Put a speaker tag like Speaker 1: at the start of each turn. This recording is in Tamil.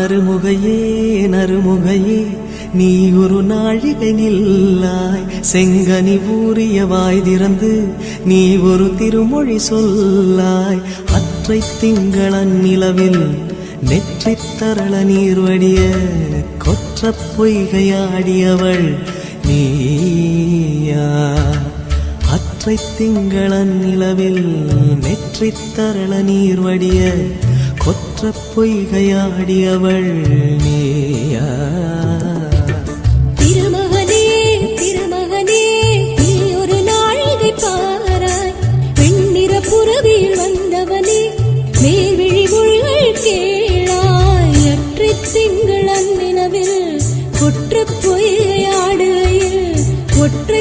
Speaker 1: நறுமுகையே நறுமுகையே நீ ஒரு நாழிகை நில்லாய். செங்கனி ஊறிய வாய் திறந்து நீ ஒரு திருமொழி சொல்லாய். அற்றை திங்களன் நிலவில் நெற்றித் தரள நீர் வடிய கொற்ற பொய்கையாடியவள் நீயா. அற்றை திங்களன் நிலவில் நெற்றித் தரள நீர் வடிய கொற்ற பொய்கையாடியவள் நீயா.
Speaker 2: திருமகனே திருமகனே நீ ஒரு நாழிகை பாராய். வெண்ணிற புறவியில் வந்தவனே மேல்விழி மொழிகள் கேளாய். அற்றை திங்களன் நிலவில் கொற்ற பொய்கையாடுகையில் ஒற்றை